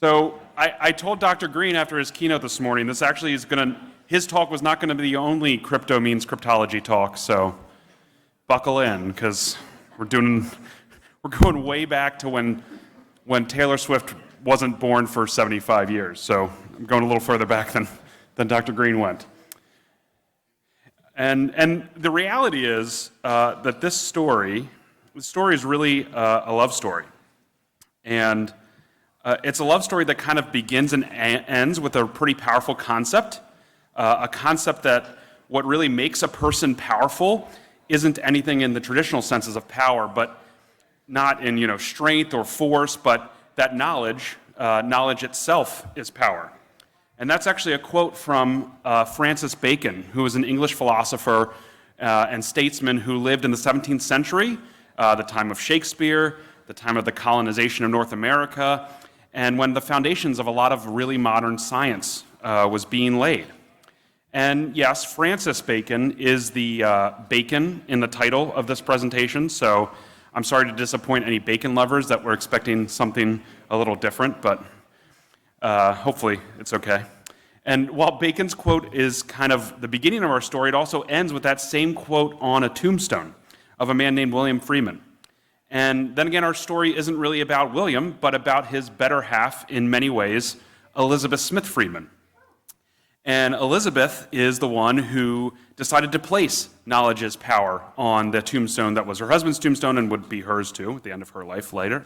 So I told Dr. Green after his keynote this morning, his talk was not going to be the only crypto means cryptology talk, so buckle in, because we're going way back to when Taylor Swift wasn't born for 75 years, so I'm going a little further back than Dr. Green went. And the reality is that this story is really a love story. And it's a love story that kind of begins and ends with a pretty powerful concept, a concept that what really makes a person powerful isn't anything in the traditional senses of power, but not in strength or force, but that knowledge itself is power. And that's actually a quote from Francis Bacon, who was an English philosopher and statesman who lived in the 17th century, the time of Shakespeare, the time of the colonization of North America, and when the foundations of a lot of really modern science was being laid. And yes, Francis Bacon is the Bacon in the title of this presentation, so I'm sorry to disappoint any bacon lovers that were expecting something a little different, but hopefully it's okay. And while Bacon's quote is kind of the beginning of our story, it also ends with that same quote on a tombstone of a man named William Friedman. And then again, our story isn't really about William, but about his better half in many ways, Elizebeth Smith Friedman. And Elizabeth is the one who decided to place knowledge is power on the tombstone that was her husband's tombstone and would be hers too at the end of her life later.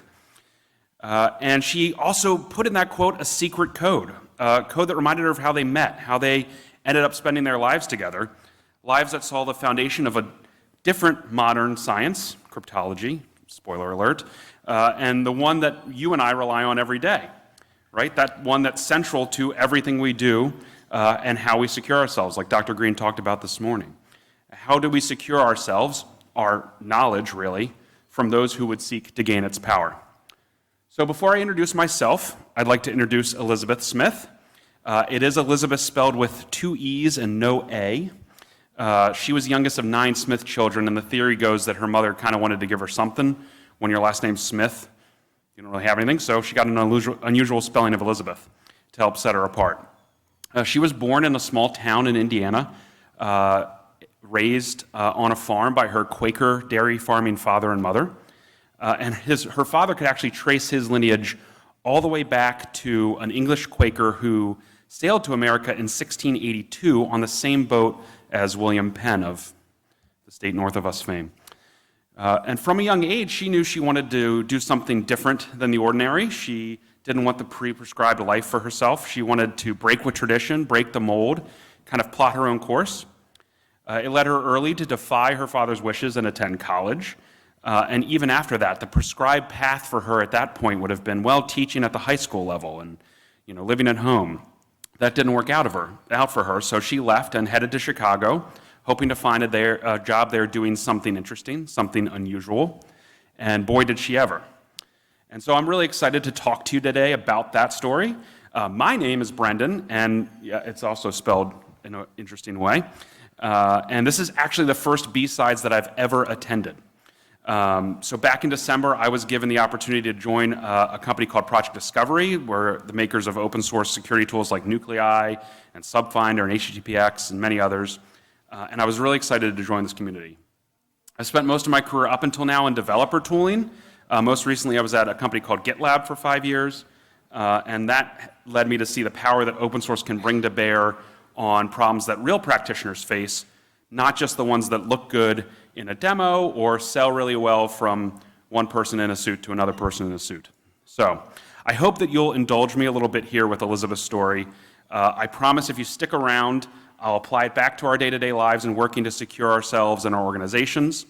And she also put in that quote a secret code, a code that reminded her of how they met, how they ended up spending their lives together, lives that saw the foundation of a different modern science, cryptology, spoiler alert, and the one that you and I rely on every day, right? That one that's central to everything we do and how we secure ourselves, like Dr. Green talked about this morning. How do we secure ourselves, our knowledge really, from those who would seek to gain its power? So before I introduce myself, I'd like to introduce Elizebeth Smith. It is Elizabeth spelled with 2 E's and no A. She was the youngest of 9 Smith children, and the theory goes that her mother kind of wanted to give her something. When your last name's Smith, you don't really have anything, so she got an unusual spelling of Elizabeth to help set her apart. She was born in a small town in Indiana, raised on a farm by her Quaker dairy farming father and mother. And her father could actually trace his lineage all the way back to an English Quaker who sailed to America in 1682 on the same boat as William Penn of the state north of us fame. And from a young age, she knew she wanted to do something different than the ordinary. She didn't want the pre-prescribed life for herself. She wanted to break with tradition, break the mold, kind of plot her own course. It led her early to defy her father's wishes and attend college. And even after that, the prescribed path for her at that point would have been, teaching at the high school level and living at home. That didn't work out for her, so she left and headed to Chicago, hoping to find a job there doing something interesting, something unusual, and boy, did she ever. And so I'm really excited to talk to you today about that story. My name is Brendan, and it's also spelled in an interesting way, and this is actually the first B-Sides that I've ever attended. So back in December, I was given the opportunity to join a company called Project Discovery, where the makers of open source security tools like Nuclei and Subfinder and HTTPX and many others, and I was really excited to join this community. I spent most of my career up until now in developer tooling. Most recently, I was at a company called GitLab for 5 years, and that led me to see the power that open source can bring to bear on problems that real practitioners face, not just the ones that look good in a demo or sell really well from one person in a suit to another person in a suit. So I hope that you'll indulge me a little bit here with Elizabeth's story. I promise if you stick around, I'll apply it back to our day-to-day lives and working to secure ourselves and our organizations.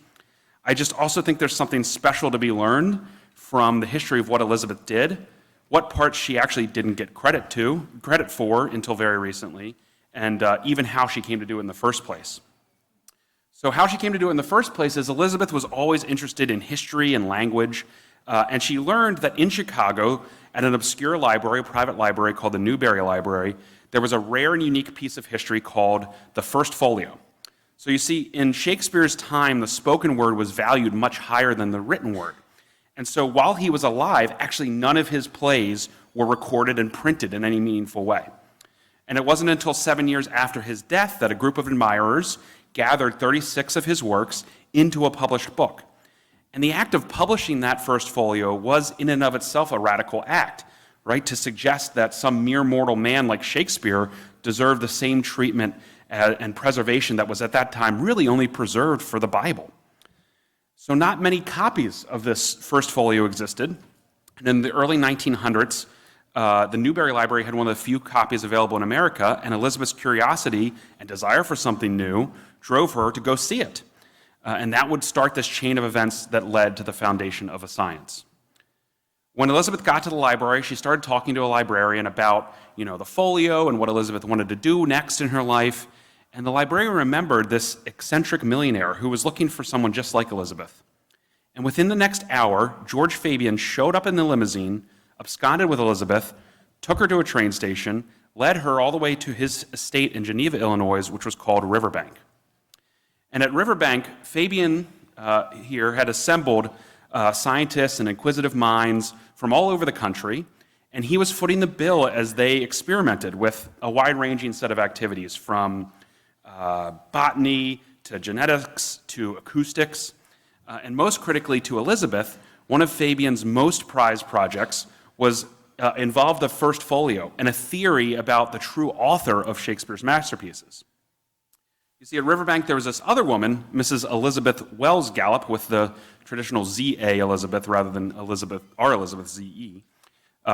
I just also think there's something special to be learned from the history of what Elizabeth did, what parts she actually didn't get credit for until very recently, and even how she came to do it in the first place. So how she came to do it in the first place is Elizabeth was always interested in history and language, and she learned that in Chicago, at an obscure library, a private library called the Newberry Library, there was a rare and unique piece of history called the First Folio. So you see, in Shakespeare's time, the spoken word was valued much higher than the written word. And so while he was alive, actually none of his plays were recorded and printed in any meaningful way. And it wasn't until 7 years after his death that a group of admirers gathered 36 of his works into a published book. And the act of publishing that first folio was in and of itself a radical act, right? To suggest that some mere mortal man like Shakespeare deserved the same treatment and preservation that was at that time really only preserved for the Bible. So not many copies of this first folio existed. And in the early 1900s, the Newberry Library had one of the few copies available in America, and Elizabeth's curiosity and desire for something new drove her to go see it. And that would start this chain of events that led to the foundation of a science. When Elizabeth got to the library, she started talking to a librarian about, the folio and what Elizabeth wanted to do next in her life. And the librarian remembered this eccentric millionaire who was looking for someone just like Elizabeth. And within the next hour, George Fabian showed up in the limousine, absconded with Elizabeth, took her to a train station, led her all the way to his estate in Geneva, Illinois, which was called Riverbank. And at Riverbank, Fabian here had assembled scientists and inquisitive minds from all over the country, and he was footing the bill as they experimented with a wide-ranging set of activities from botany to genetics to acoustics, and most critically to Elizabeth, one of Fabian's most prized projects involved the first folio and a theory about the true author of Shakespeare's masterpieces. You see, at Riverbank, there was this other woman, Mrs. Elizabeth Wells Gallup, with the traditional Z.A. Elizabeth rather than our Elizabeth Z.E.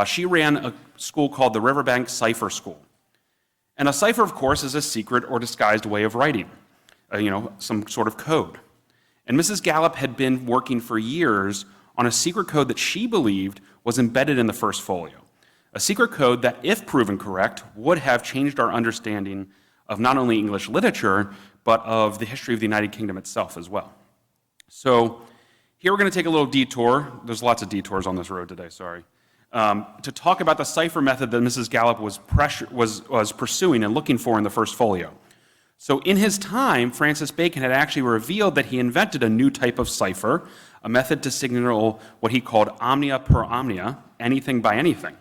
She ran a school called the Riverbank Cipher School. And a cipher, of course, is a secret or disguised way of writing, some sort of code. And Mrs. Gallup had been working for years on a secret code that she believed was embedded in the first folio. A secret code that, if proven correct, would have changed our understanding of not only English literature, but of the history of the United Kingdom itself as well. So here we're going to take a little detour. There's lots of detours on this road today, sorry. To talk about the cipher method that Mrs. Gallup was pursuing and looking for in the first folio. So in his time, Francis Bacon had actually revealed that he invented a new type of cipher, a method to signal what he called omnia per omnia, anything by anything.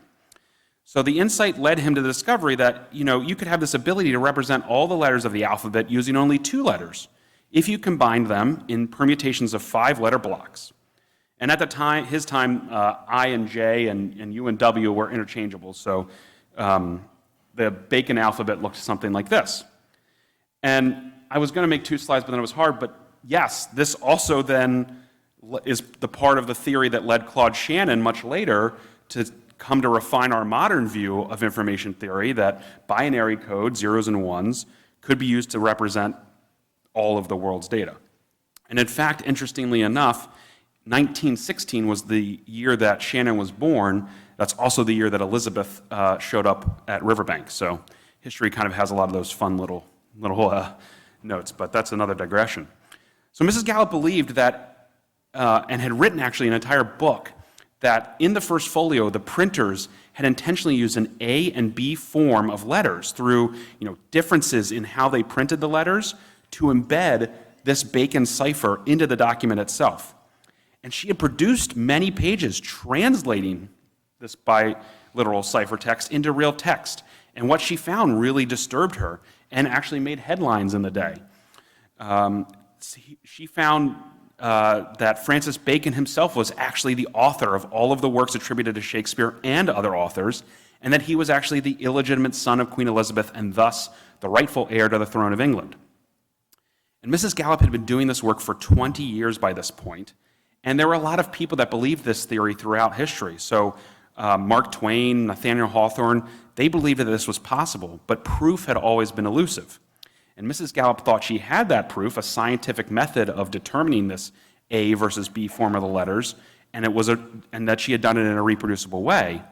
So the insight led him to the discovery that, you could have this ability to represent all the letters of the alphabet using only 2 letters if you combined them in permutations of 5-letter blocks. And at the time, his time, I and J and U and W were interchangeable. So the Bacon alphabet looked something like this. And I was going to make 2 slides, but then it was hard. But yes, this also then is the part of the theory that led Claude Shannon much later to come to refine our modern view of information theory, that binary code, 0s and 1s, could be used to represent all of the world's data. And in fact, interestingly enough, 1916 was the year that Shannon was born. That's also the year that Elizabeth showed up at Riverbank. So history kind of has a lot of those fun little notes, but that's another digression. So Mrs. Gallup believed that, and had written actually an entire book, that in the first folio, the printers had intentionally used an A and B form of letters through differences in how they printed the letters to embed this Bacon cipher into the document itself. And she had produced many pages translating this biliteral ciphertext into real text. And what she found really disturbed her and actually made headlines in the day. She found that Francis Bacon himself was actually the author of all of the works attributed to Shakespeare and other authors, and that he was actually the illegitimate son of Queen Elizabeth and thus the rightful heir to the throne of England. And Mrs. Gallup had been doing this work for 20 years by this point, and there were a lot of people that believed this theory throughout history. So Mark Twain, Nathaniel Hawthorne, they believed that this was possible, but proof had always been elusive. And Mrs. Gallup thought she had that proof, a scientific method of determining this A versus B form of the letters, and that she had done it in a reproducible way.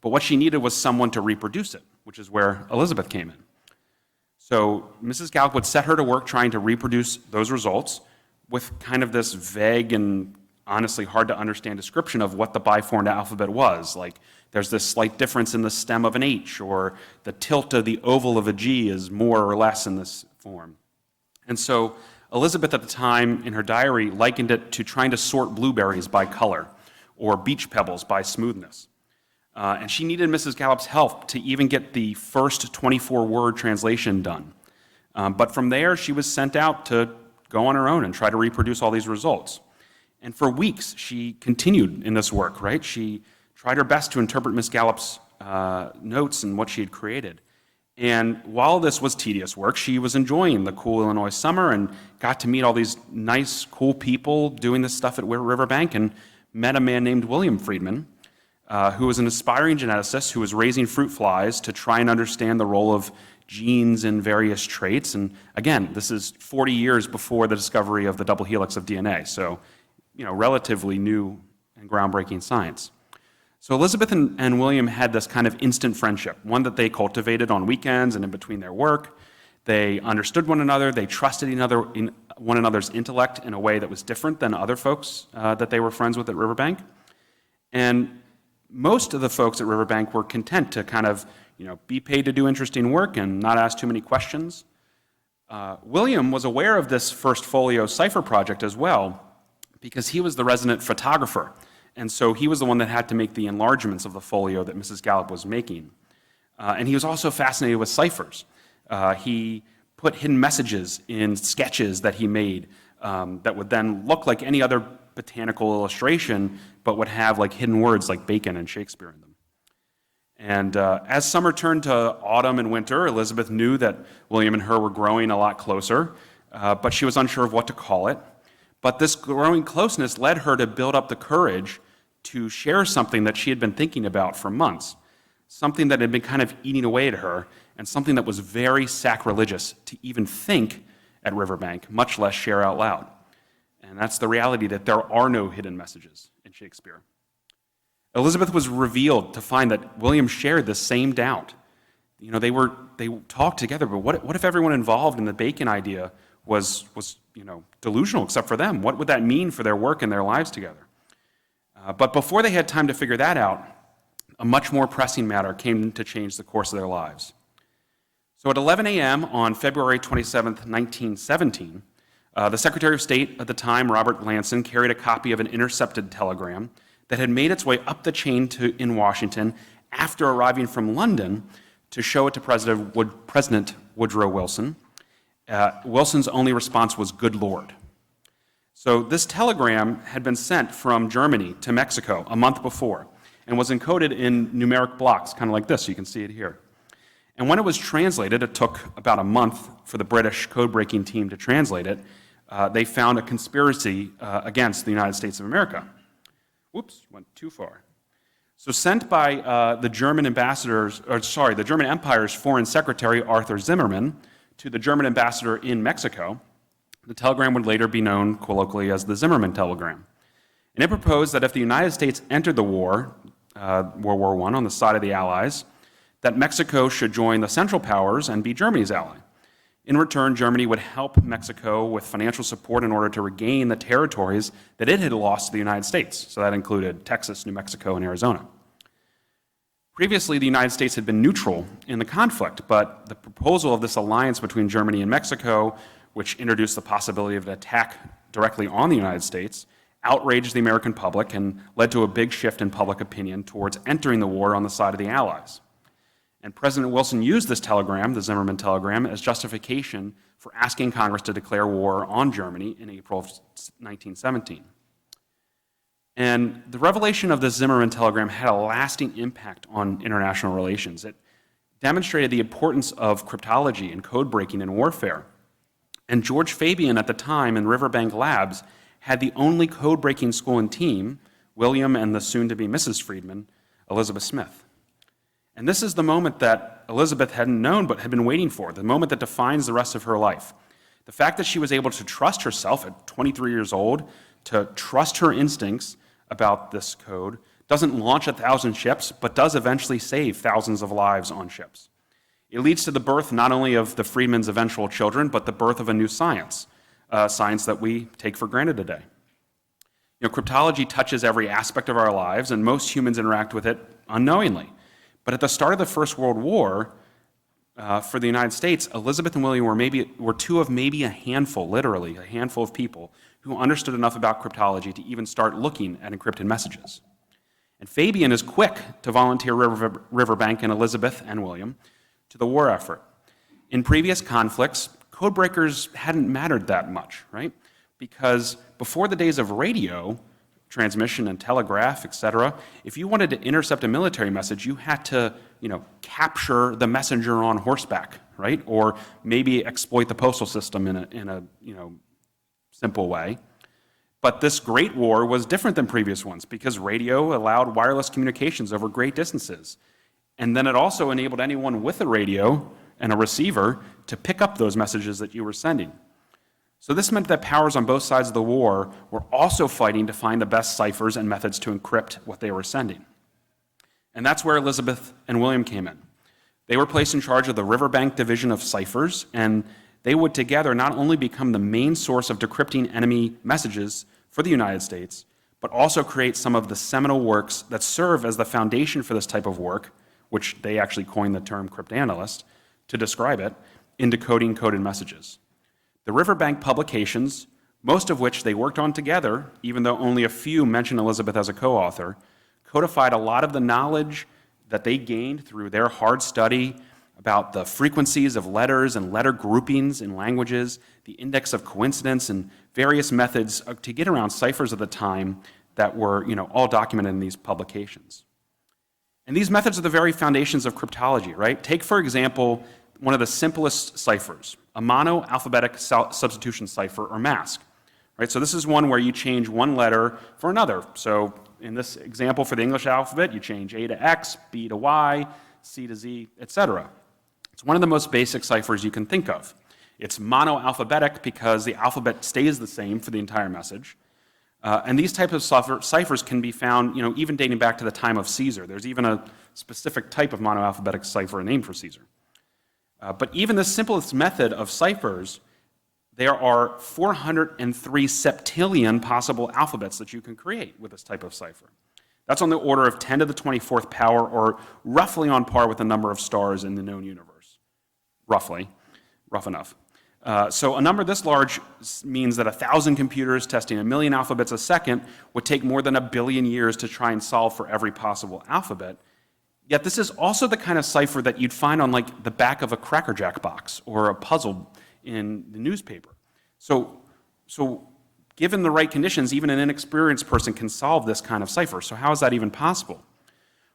But what she needed was someone to reproduce it, which is where Elizabeth came in. So Mrs. Gallup would set her to work trying to reproduce those results with kind of this vague and honestly hard to understand description of what the biformed alphabet was. Like, there's this slight difference in the stem of an H, or the tilt of the oval of a G is more or less in this form. And so Elizabeth at the time in her diary likened it to trying to sort blueberries by color or beach pebbles by smoothness. And she needed Mrs. Gallup's help to even get the first 24-word translation done. But from there, she was sent out to go on her own and try to reproduce all these results. And for weeks, she continued in this work, right? She tried her best to interpret Miss Gallup's notes and what she had created. And while this was tedious work, she was enjoying the cool Illinois summer and got to meet all these nice, cool people doing this stuff at Riverbank, and met a man named William Friedman, who was an aspiring geneticist who was raising fruit flies to try and understand the role of genes in various traits. And again, this is 40 years before the discovery of the double helix of DNA, so relatively new and groundbreaking science. So Elizabeth and William had this kind of instant friendship, one that they cultivated on weekends and in between their work. They understood one another, they trusted one another's intellect in a way that was different than other folks that they were friends with at Riverbank. And most of the folks at Riverbank were content to kind of be paid to do interesting work and not ask too many questions. William was aware of this first folio cipher project as well, because he was the resident photographer. And so he was the one that had to make the enlargements of the folio that Mrs. Gallup was making. And he was also fascinated with ciphers. He put hidden messages in sketches that he made that would then look like any other botanical illustration, but would have like hidden words like bacon and Shakespeare in them. And as summer turned to autumn and winter, Elizabeth knew that William and her were growing a lot closer, but she was unsure of what to call it. But this growing closeness led her to build up the courage to share something that she had been thinking about for months, something that had been kind of eating away at her, and something that was very sacrilegious to even think at Riverbank, much less share out loud. And that's the reality that there are no hidden messages in Shakespeare. Elizabeth was revealed to find that William shared the same doubt. They talked together, but what if everyone involved in the bacon idea was delusional except for them? What would that mean for their work and their lives together? But before they had time to figure that out, a much more pressing matter came to change the course of their lives. So at 11 a.m. on February 27, 1917, the Secretary of State at the time, Robert Glanson, carried a copy of an intercepted telegram that had made its way up the chain in Washington after arriving from London to show it to President Woodrow Wilson. Wilson's only response was, "Good Lord." So this telegram had been sent from Germany to Mexico a month before and was encoded in numeric blocks, kind of like this. You can see it here. And when it was translated, it took about a month for the British code-breaking team to translate it. They found a conspiracy against the United States of America. Whoops, went too far. So sent by the German Empire's Foreign Secretary Arthur Zimmermann to the German ambassador in Mexico, the telegram would later be known colloquially as the Zimmermann telegram. And it proposed that if the United States entered the war, World War I, on the side of the Allies, that Mexico should join the Central Powers and be Germany's ally. In return, Germany would help Mexico with financial support in order to regain the territories that it had lost to the United States. So that included Texas, New Mexico, and Arizona. Previously, the United States had been neutral in the conflict, but the proposal of this alliance between Germany and Mexico, which introduced the possibility of an attack directly on the United States, outraged the American public and led to a big shift in public opinion towards entering the war on the side of the Allies. And President Wilson used this telegram, the Zimmermann telegram, as justification for asking Congress to declare war on Germany in April of 1917. And the revelation of the Zimmermann telegram had a lasting impact on international relations. It demonstrated the importance of cryptology and code breaking in warfare. And George Fabian at the time in Riverbank Labs had the only code breaking school and team, William and the soon-to-be Mrs. Friedman, Elizabeth Smith. And this is the moment that Elizabeth hadn't known but had been waiting for, the moment that defines the rest of her life. The fact that she was able to trust herself at 23 years old, to trust her instincts about this code, doesn't launch 1,000 ships, but does eventually save thousands of lives on ships. It leads to the birth not only of the Friedmans' eventual children, but the birth of a new science, a science that we take for granted today. Cryptology touches every aspect of our lives, and most humans interact with it unknowingly. But at the start of the First World War, for the United States, Elizabeth and William were two of maybe a handful, literally, a handful of people who understood enough about cryptology to even start looking at encrypted messages. And Fabian is quick to volunteer Riverbank and Elizabeth and William to the war effort. In previous conflicts, codebreakers hadn't mattered that much, right? Because before the days of radio transmission and telegraph, etc., if you wanted to intercept a military message, you had to, capture the messenger on horseback, right? Or maybe exploit the postal system in a simple way. But this Great War was different than previous ones because radio allowed wireless communications over great distances. And then it also enabled anyone with a radio and a receiver to pick up those messages that you were sending. So this meant that powers on both sides of the war were also fighting to find the best ciphers and methods to encrypt what they were sending. And that's where Elizabeth and William came in. They were placed in charge of the Riverbank Division of Ciphers, and they would together not only become the main source of decrypting enemy messages for the United States, but also create some of the seminal works that serve as the foundation for this type of work, which they actually coined the term cryptanalyst to describe it, in decoding coded messages. The Riverbank publications, most of which they worked on together, even though only a few mention Elizabeth as a co-author, codified a lot of the knowledge that they gained through their hard study about the frequencies of letters and letter groupings in languages, the index of coincidence, and various methods to get around ciphers of the time that were all documented in these publications. And these methods are the very foundations of cryptology, right? Take, for example, one of the simplest ciphers, a monoalphabetic substitution cipher or mask. Right? So this is one where you change one letter for another. So in this example for the English alphabet, you change A to X, B to Y, C to Z, etc. It's one of the most basic ciphers you can think of. It's monoalphabetic because the alphabet stays the same for the entire message. And these types of ciphers can be found, even dating back to the time of Caesar. There's even a specific type of monoalphabetic cipher named for Caesar. But even the simplest method of ciphers, there are 403 septillion possible alphabets that you can create with this type of cipher. That's on the order of 10 to the 24th power, or roughly on par with the number of stars in the known universe. Roughly, rough enough. So a number this large means that 1,000 computers testing 1 million alphabets a second would take more than 1 billion years to try and solve for every possible alphabet. Yet this is also the kind of cipher that you'd find on the back of a Cracker Jack box or a puzzle in the newspaper. So given the right conditions, even an inexperienced person can solve this kind of cipher. So how is that even possible?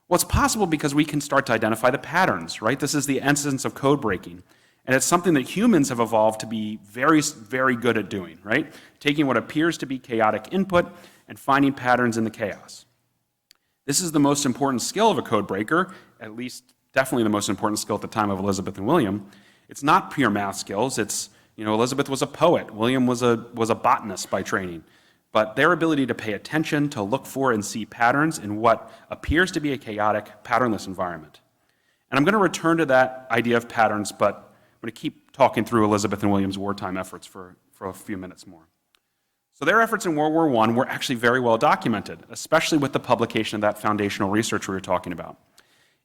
Well, it's possible because we can start to identify the patterns, right? This is the essence of code breaking. And it's something that humans have evolved to be very, very good at doing, right? Taking what appears to be chaotic input and finding patterns in the chaos. This is the most important skill of a code breaker, at least definitely the most important skill at the time of Elizabeth and William. It's not pure math skills. It's, Elizabeth was a poet. William was a botanist by training. But their ability to pay attention, to look for and see patterns in what appears to be a chaotic, patternless environment. And I'm going to return to that idea of patterns, but I'm going to keep talking through Elizabeth and William's wartime efforts for a few minutes more. So their efforts in World War I were actually very well documented, especially with the publication of that foundational research we were talking about.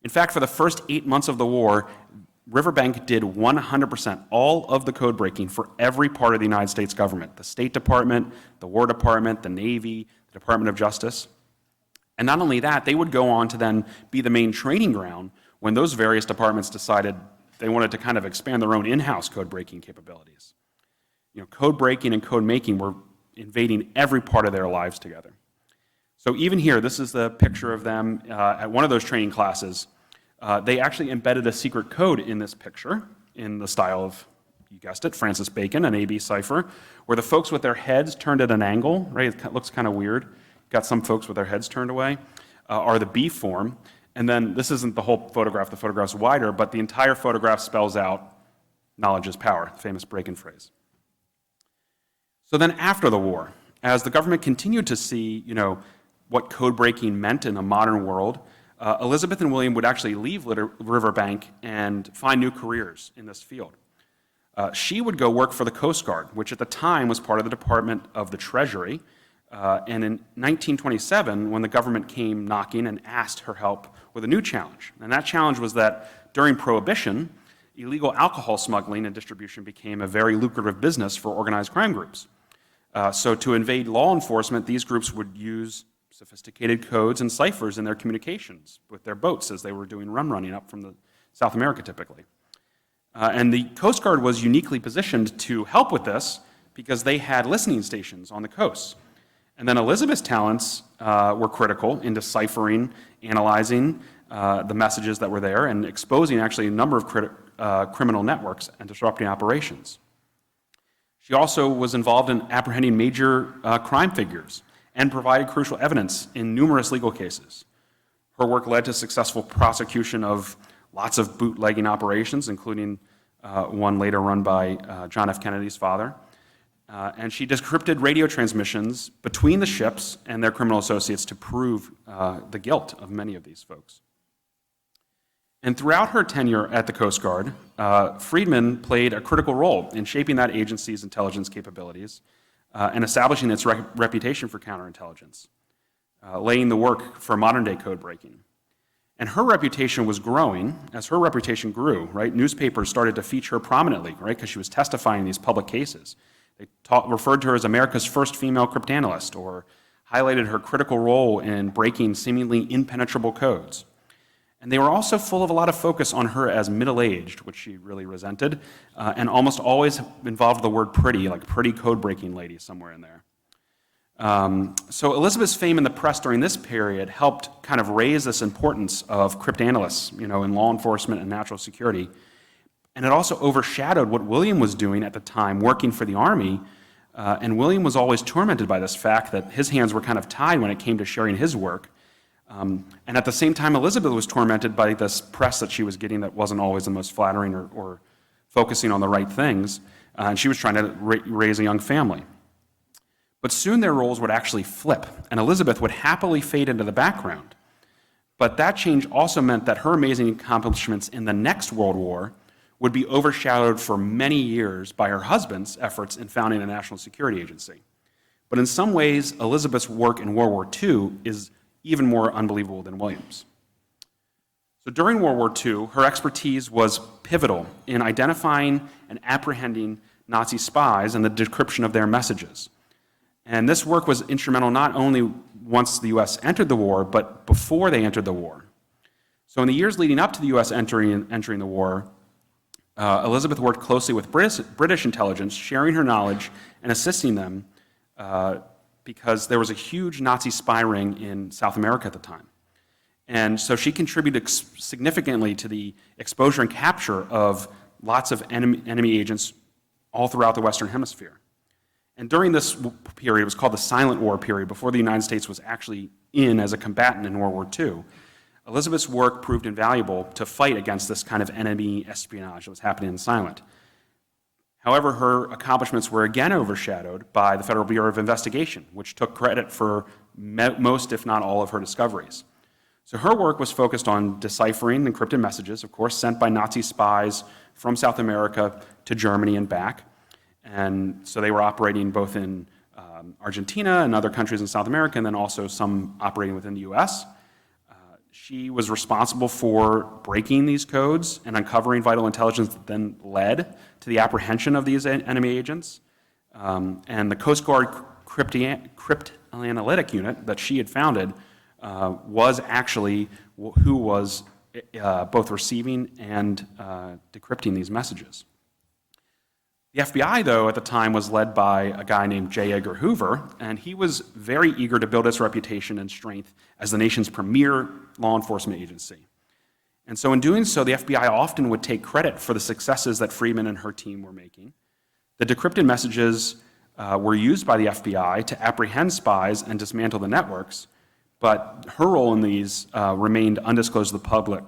In fact, for the first 8 months of the war, Riverbank did 100% all of the code breaking for every part of the United States government, the State Department, the War Department, the Navy, the Department of Justice. And not only that, they would go on to then be the main training ground when those various departments decided they wanted to kind of expand their own in-house code breaking capabilities. Code breaking and code making were invading every part of their lives together. So even here, this is the picture of them at one of those training classes. They actually embedded a secret code in this picture in the style of, you guessed it, Francis Bacon, an AB cipher, where the folks with their heads turned at an angle, right? It looks kind of weird. Got some folks with their heads turned away, are the B form. And then this isn't the whole photograph, the photograph's wider, but the entire photograph spells out knowledge is power, famous Bacon phrase. So then after the war, as the government continued to see, what code breaking meant in a modern world, Elizabeth and William would actually leave Riverbank and find new careers in this field. She would go work for the Coast Guard, which at the time was part of the Department of the Treasury. And in 1927, when the government came knocking and asked her help with a new challenge. And that challenge was that during Prohibition, illegal alcohol smuggling and distribution became a very lucrative business for organized crime groups. So to invade law enforcement, these groups would use sophisticated codes and ciphers in their communications with their boats as they were doing rum running up from South America typically. And the Coast Guard was uniquely positioned to help with this because they had listening stations on the coast. And then Elizabeth's talents were critical in deciphering, analyzing the messages that were there, and exposing actually a number of criminal networks and disrupting operations. She also was involved in apprehending major crime figures and provided crucial evidence in numerous legal cases. Her work led to successful prosecution of lots of bootlegging operations, including one later run by John F. Kennedy's father. And she decrypted radio transmissions between the ships and their criminal associates to prove the guilt of many of these folks. And throughout her tenure at the Coast Guard, Friedman played a critical role in shaping that agency's intelligence capabilities and establishing its reputation for counterintelligence, laying the work for modern-day code breaking. And her reputation was growing. As her reputation grew, right, newspapers started to feature her prominently, right, because she was testifying in these public cases. They referred to her as America's first female cryptanalyst, or highlighted her critical role in breaking seemingly impenetrable codes. And they were also full of a lot of focus on her as middle-aged, which she really resented, and almost always involved the word pretty, like pretty code-breaking lady somewhere in there. So Elizabeth's fame in the press during this period helped kind of raise this importance of cryptanalysts, in law enforcement and national security. And it also overshadowed what William was doing at the time, working for the Army. And William was always tormented by this fact that his hands were kind of tied when it came to sharing his work. And at the same time, Elizabeth was tormented by this press that she was getting that wasn't always the most flattering or focusing on the right things. And she was trying to raise a young family. But soon their roles would actually flip, and Elizabeth would happily fade into the background. But that change also meant that her amazing accomplishments in the next World War would be overshadowed for many years by her husband's efforts in founding a national security agency. But in some ways, Elizabeth's work in World War II is even more unbelievable than William's. So during World War II, her expertise was pivotal in identifying and apprehending Nazi spies and the decryption of their messages. And this work was instrumental not only once the U.S. entered the war, but before they entered the war. So in the years leading up to the U.S. entering the war, Elizabeth worked closely with British intelligence, sharing her knowledge and assisting them because there was a huge Nazi spy ring in South America at the time. And so she contributed significantly to the exposure and capture of lots of enemy agents all throughout the Western Hemisphere. And during this period, it was called the Silent War period, before the United States was actually in as a combatant in World War II, Elizabeth's work proved invaluable to fight against this kind of enemy espionage that was happening in silent. However, her accomplishments were again overshadowed by the Federal Bureau of Investigation, which took credit for most, if not all, of her discoveries. So her work was focused on deciphering encrypted messages, of course, sent by Nazi spies from South America to Germany and back. And so they were operating both in Argentina and other countries in South America, and then also some operating within the US. She was responsible for breaking these codes and uncovering vital intelligence that then led to the apprehension of these enemy agents. And the Coast Guard cryptanalytic unit that she had founded was actually who was both receiving and decrypting these messages. The FBI, though, at the time was led by a guy named J. Edgar Hoover, and he was very eager to build its reputation and strength as the nation's premier law enforcement agency. And so in doing so, the FBI often would take credit for the successes that Friedman and her team were making. The decrypted messages were used by the FBI to apprehend spies and dismantle the networks, but her role in these remained undisclosed to the public.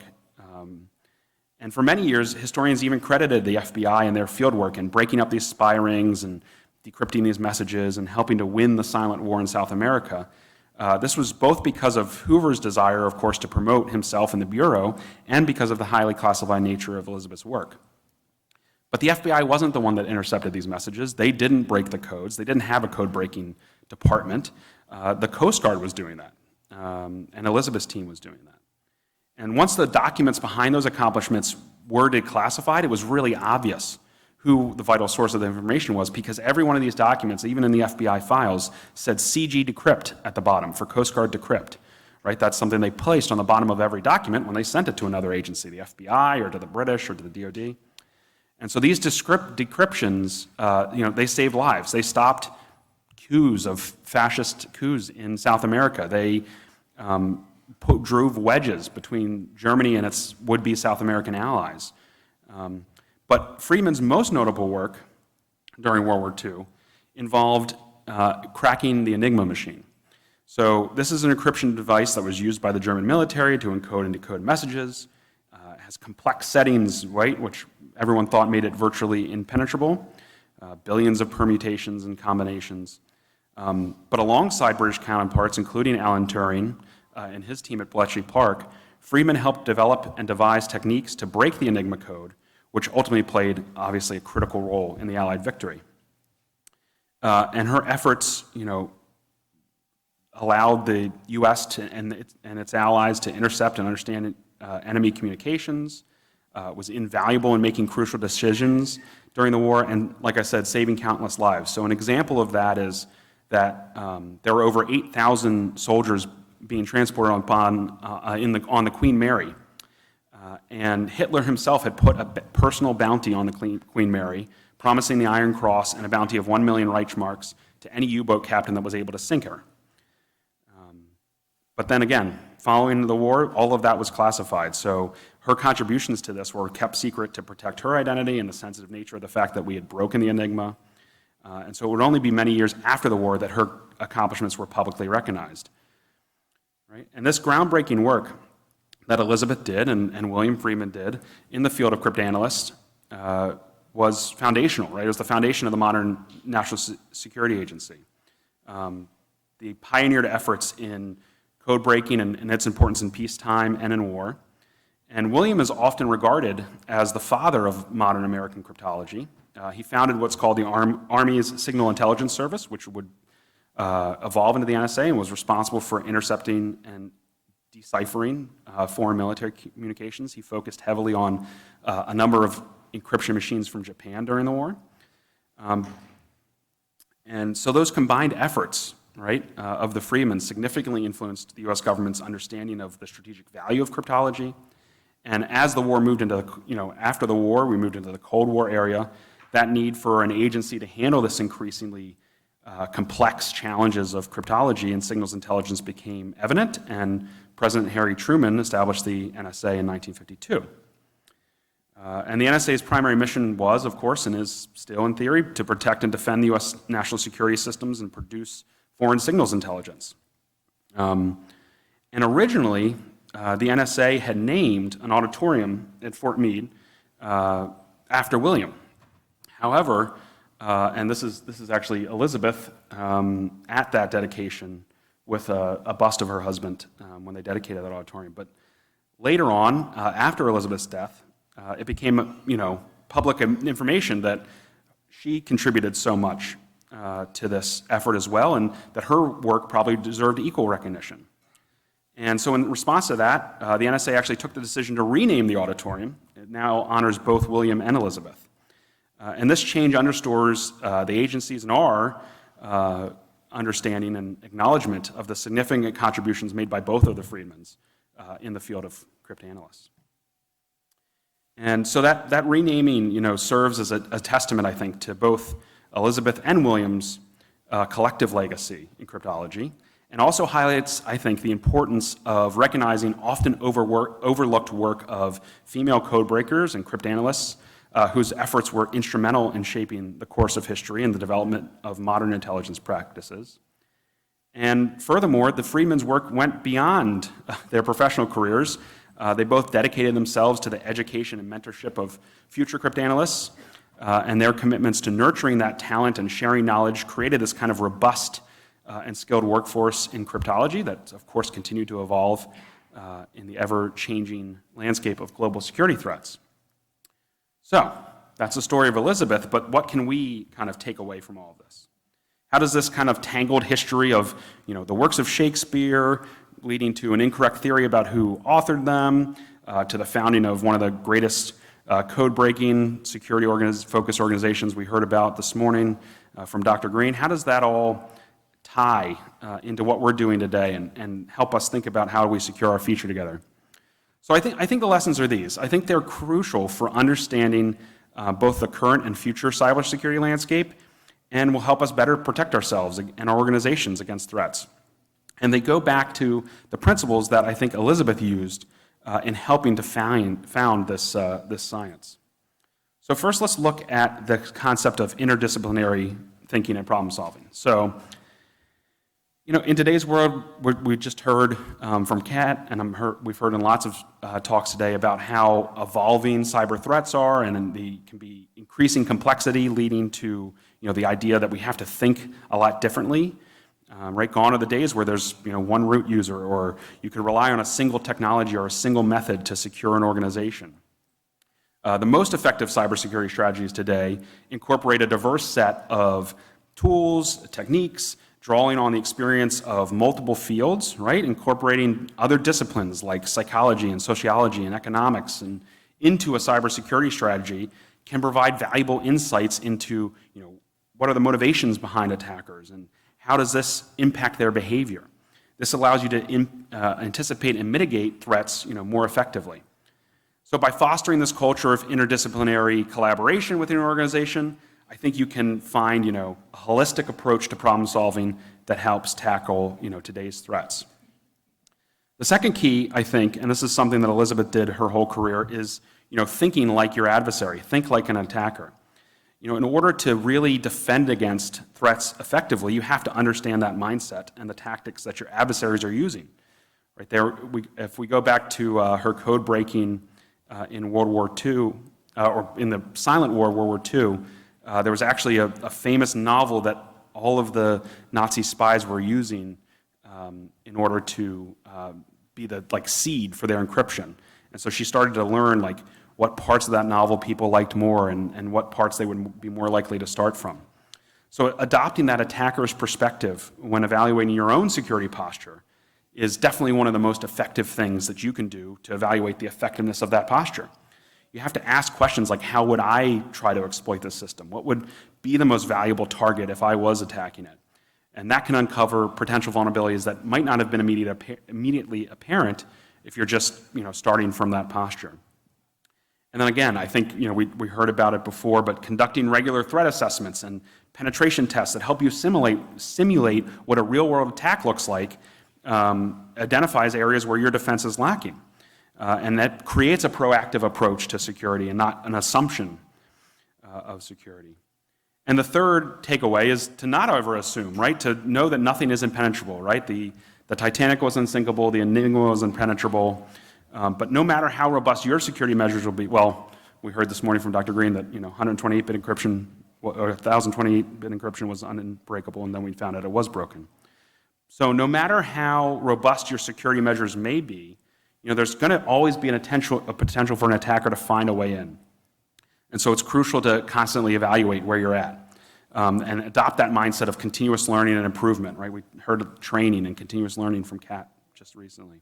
And for many years, historians even credited the FBI and their fieldwork in breaking up these spy rings and decrypting these messages and helping to win the silent war in South America. This was both because of Hoover's desire, of course, to promote himself and the Bureau, and because of the highly classified nature of Elizabeth's work. But the FBI wasn't the one that intercepted these messages. They didn't break the codes. They didn't have a code-breaking department. The Coast Guard was doing that, and Elizabeth's team was doing that. And once the documents behind those accomplishments were declassified, it was really obvious who the vital source of the information was, because every one of these documents, even in the FBI files, said CG decrypt at the bottom, for Coast Guard decrypt. Right? That's something they placed on the bottom of every document when they sent it to another agency, the FBI or to the British or to the DoD. And so these decryptions, they saved lives. They stopped coups of fascist coups in South America. They drove wedges between Germany and its would-be South American allies. But Friedman's most notable work during World War II involved cracking the Enigma machine. So this is an encryption device that was used by the German military to encode and decode messages. It has complex settings, right, which everyone thought made it virtually impenetrable, billions of permutations and combinations. But alongside British counterparts, including Alan Turing and his team at Bletchley Park, Friedman helped develop and devise techniques to break the Enigma code, which ultimately played, obviously, a critical role in the Allied victory. And her efforts, allowed the U.S. and its allies to intercept and understand enemy communications, was invaluable in making crucial decisions during the war, and, like I said, saving countless lives. So an example of that is that there were over 8,000 soldiers being transported on the Queen Mary. And Hitler himself had put a personal bounty on the Queen Mary, promising the Iron Cross and a bounty of 1 million Reichsmarks to any U-boat captain that was able to sink her. But then again, following the war, all of that was classified. So her contributions to this were kept secret to protect her identity and the sensitive nature of the fact that we had broken the Enigma. And so it would only be many years after the war that her accomplishments were publicly recognized. Right? And this groundbreaking work that Elizabeth did and William Friedman did in the field of cryptanalysts was foundational, right? It was the foundation of the modern National Security Agency. They pioneered efforts in code breaking and its importance in peacetime and in war. And William is often regarded as the father of modern American cryptology. He founded what's called the Army's Signal Intelligence Service, which would evolve into the NSA and was responsible for intercepting and deciphering foreign military communications. He focused heavily on a number of encryption machines from Japan during the war. And so those combined efforts, right, of the Friedmans significantly influenced the U.S. government's understanding of the strategic value of cryptology. And as the war moved into, after the war, we moved into the Cold War area, that need for an agency to handle this increasingly complex challenges of cryptology and signals intelligence became evident, and President Harry Truman established the NSA in 1952. And the NSA's primary mission was, of course, and is still in theory, to protect and defend the U.S. national security systems and produce foreign signals intelligence. And originally, the NSA had named an auditorium at Fort Meade after William. However, and this is actually Elizabeth at that dedication with a bust of her husband when they dedicated that auditorium. But later on, after Elizabeth's death, it became public information that she contributed so much to this effort as well, and that her work probably deserved equal recognition. And so in response to that, the NSA actually took the decision to rename the auditorium. It now honors both William and Elizabeth. And this change underscores the agency's and our understanding and acknowledgement of the significant contributions made by both of the Friedmans in the field of cryptanalysts. And so that renaming, serves as a testament, I think, to both Elizabeth and William's collective legacy in cryptology, and also highlights, I think, the importance of recognizing often overlooked work of female code breakers and cryptanalysts whose efforts were instrumental in shaping the course of history and the development of modern intelligence practices. And furthermore, the Friedmans' work went beyond their professional careers. They both dedicated themselves to the education and mentorship of future cryptanalysts, and their commitments to nurturing that talent and sharing knowledge created this kind of robust and skilled workforce in cryptology that, of course, continued to evolve in the ever-changing landscape of global security threats. So, that's the story of Elizabeth, but what can we kind of take away from all of this? How does this kind of tangled history of, the works of Shakespeare, leading to an incorrect theory about who authored them, to the founding of one of the greatest code breaking, security focused organizations we heard about this morning from Dr. Green. How does that all tie into what we're doing today and help us think about how we secure our future together? So I think the lessons are these. I think they're crucial for understanding both the current and future cybersecurity landscape, and will help us better protect ourselves and our organizations against threats. And they go back to the principles that I think Elizabeth used in helping to found this science. So first, let's look at the concept of interdisciplinary thinking and problem solving. So, in today's world, we just heard from Kat, and we've heard in lots of talks today about how evolving cyber threats are, and they can be increasing complexity, leading to the idea that we have to think a lot differently. Right, gone are the days where there's one root user, or you can rely on a single technology or a single method to secure an organization. The most effective cybersecurity strategies today incorporate a diverse set of tools, techniques, drawing on the experience of multiple fields, right, incorporating other disciplines like psychology and sociology and economics and into a cybersecurity strategy can provide valuable insights into what are the motivations behind attackers and how does this impact their behavior. This allows you to anticipate and mitigate threats more effectively. So by fostering this culture of interdisciplinary collaboration within an organization, I think you can find a holistic approach to problem solving that helps tackle today's threats. The second key, I think, and this is something that Elizabeth did her whole career, is thinking like your adversary, think like an attacker. In order to really defend against threats effectively, you have to understand that mindset and the tactics that your adversaries are using. Right there, if we go back to her code breaking in World War II, or in the Silent War, World War II, there was actually a famous novel that all of the Nazi spies were using in order to be the seed for their encryption. And so she started to learn what parts of that novel people liked more and what parts they would be more likely to start from. So adopting that attacker's perspective when evaluating your own security posture is definitely one of the most effective things that you can do to evaluate the effectiveness of that posture. You have to ask questions like, how would I try to exploit this system? What would be the most valuable target if I was attacking it? And that can uncover potential vulnerabilities that might not have been immediately apparent if you're just starting from that posture. And then again, I think we heard about it before, but conducting regular threat assessments and penetration tests that help you simulate what a real-world attack looks like identifies areas where your defense is lacking. And that creates a proactive approach to security and not an assumption of security. And the third takeaway is to not over-assume, right? To know that nothing is impenetrable, right? The Titanic was unsinkable, the Enigma was impenetrable, but no matter how robust your security measures will be, well, we heard this morning from Dr. Green that 128-bit encryption, or 1028-bit encryption was unbreakable, and then we found out it was broken. So no matter how robust your security measures may be, there's going to always be a potential for an attacker to find a way in. And so it's crucial to constantly evaluate where you're at and adopt that mindset of continuous learning and improvement, right? We heard of training and continuous learning from Kat just recently.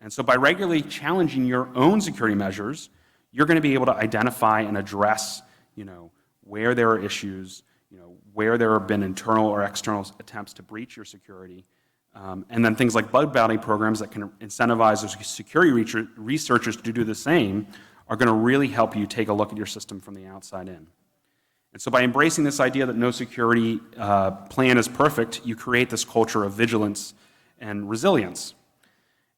And so by regularly challenging your own security measures, you're going to be able to identify and address, where there are issues, where there have been internal or external attempts to breach your security. And then things like bug bounty programs that can incentivize those security researchers to do the same are going to really help you take a look at your system from the outside in. And so by embracing this idea that no security plan is perfect, you create this culture of vigilance and resilience.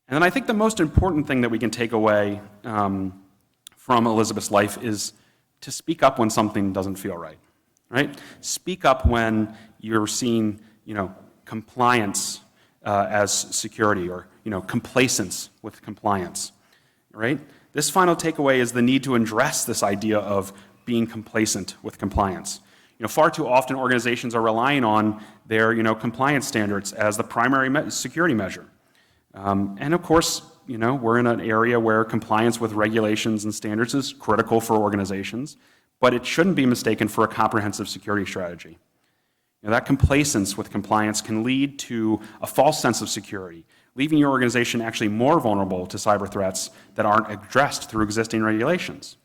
And then I think the most important thing that we can take away from Elizabeth's life is to speak up when something doesn't feel right, right? Speak up when you're seeing, compliance as security, or complacence with compliance, right? This final takeaway is the need to address this idea of being complacent with compliance. Far too often organizations are relying on their compliance standards as the primary security measure, and of course we're in an area where compliance with regulations and standards is critical for organizations, but it shouldn't be mistaken for a comprehensive security strategy. That complacence with compliance can lead to a false sense of security, leaving your organization actually more vulnerable to cyber threats that aren't addressed through existing regulations.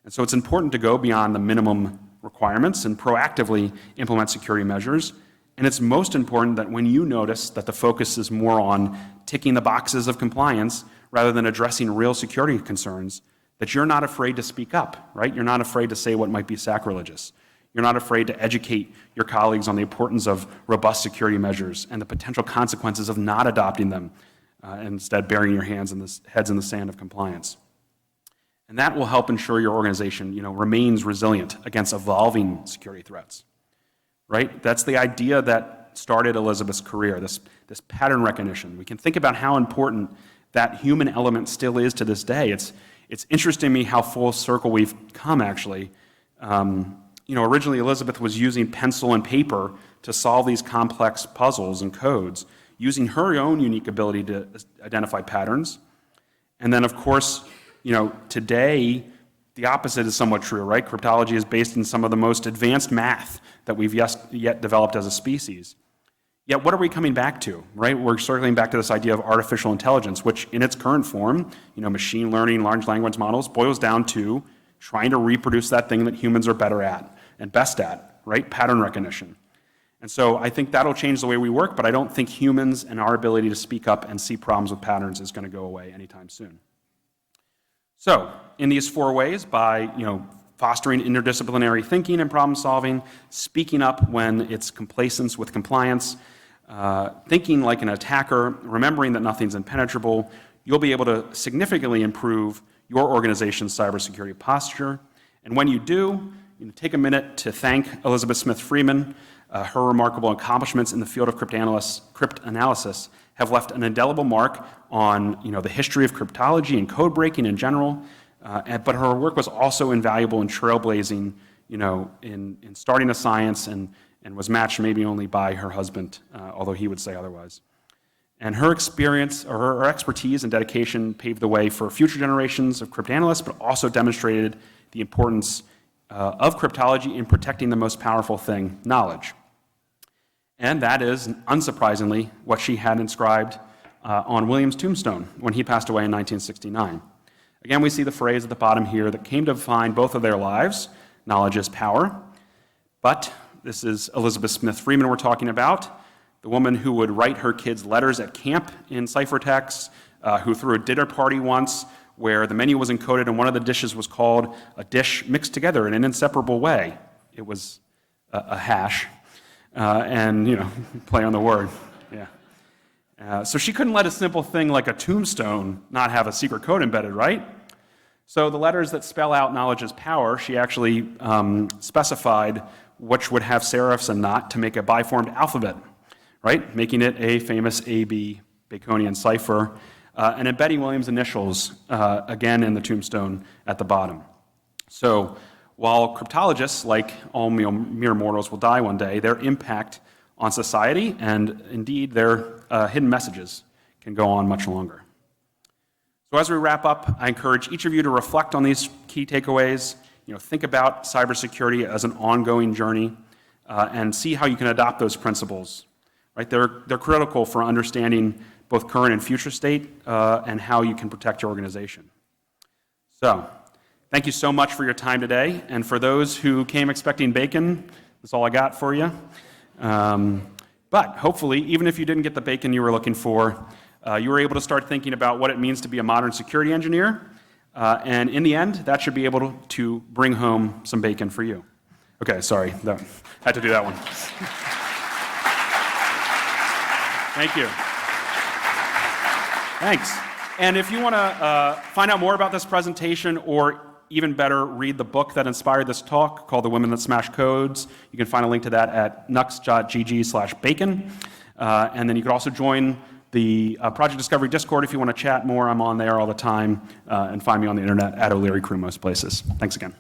And so it's important to go beyond the minimum requirements and proactively implement security measures. And it's most important that when you notice that the focus is more on ticking the boxes of compliance rather than addressing real security concerns, that you're not afraid to speak up, right? You're not afraid to say what might be sacrilegious. You're not afraid to educate your colleagues on the importance of robust security measures and the potential consequences of not adopting them, and instead burying your heads in the sand of compliance. And that will help ensure your organization, remains resilient against evolving security threats, right? That's the idea that started Elizabeth's career, this pattern recognition. We can think about how important that human element still is to this day. It's interesting to me how full circle we've come, actually. Originally Elizabeth was using pencil and paper to solve these complex puzzles and codes, using her own unique ability to identify patterns. And then, of course, today, the opposite is somewhat true, right? Cryptology is based in some of the most advanced math that we've yet developed as a species. Yet what are we coming back to, right? We're circling back to this idea of artificial intelligence, which in its current form, machine learning, large language models, boils down to trying to reproduce that thing that humans are better at and best at, right? Pattern recognition. And so I think that'll change the way we work, but I don't think humans and our ability to speak up and see problems with patterns is going to go away anytime soon. So, in these 4 ways, by fostering interdisciplinary thinking and problem solving, speaking up when it's complacence with compliance, thinking like an attacker, remembering that nothing's impenetrable, you'll be able to significantly improve your organization's cybersecurity posture. And when you do, take a minute to thank Elizebeth Smith Friedman. Her remarkable accomplishments in the field of cryptanalysis have left an indelible mark on the history of cryptology and code breaking in general. But her work was also invaluable in trailblazing, in starting a science, and was matched maybe only by her husband, although he would say otherwise. And her experience, or her expertise and dedication, paved the way for future generations of cryptanalysts, but also demonstrated the importance of cryptology in protecting the most powerful thing, knowledge. And that is, unsurprisingly, what she had inscribed on William's tombstone when he passed away in 1969. Again, we see the phrase at the bottom here that came to define both of their lives: knowledge is power. But this is Elizebeth Smith Friedman we're talking about, the woman who would write her kids letters at camp in ciphertexts, who threw a dinner party once where the menu was encoded and one of the dishes was called a dish mixed together in an inseparable way. It was a hash, and play on the word. Yeah. So she couldn't let a simple thing like a tombstone not have a secret code embedded, right? So the letters that spell out knowledge is power, she actually specified which would have serifs and not to make a biformed alphabet, right? Making it a famous AB Baconian cipher, and embedding William's initials again in the tombstone at the bottom. So while cryptologists, like all mere mortals, will die one day, their impact on society and indeed their hidden messages can go on much longer. So as we wrap up, I encourage each of you to reflect on these key takeaways. Think about cybersecurity as an ongoing journey, and see how you can adopt those principles. Right? They're critical for understanding both current and future state, and how you can protect your organization. So, thank you so much for your time today. And for those who came expecting bacon, that's all I got for you. But hopefully, even if you didn't get the bacon you were looking for, you were able to start thinking about what it means to be a modern security engineer. And in the end, that should be able to bring home some bacon for you. Okay, sorry, had to do that one. Thank you. Thanks. And if you want to find out more about this presentation, or even better, read the book that inspired this talk called The Women That Smash Codes, you can find a link to that at nux.gg/bacon. And then you could also join the Project Discovery Discord if you want to chat more. I'm on there all the time. And find me on the internet at O'Leary Crew most places. Thanks again.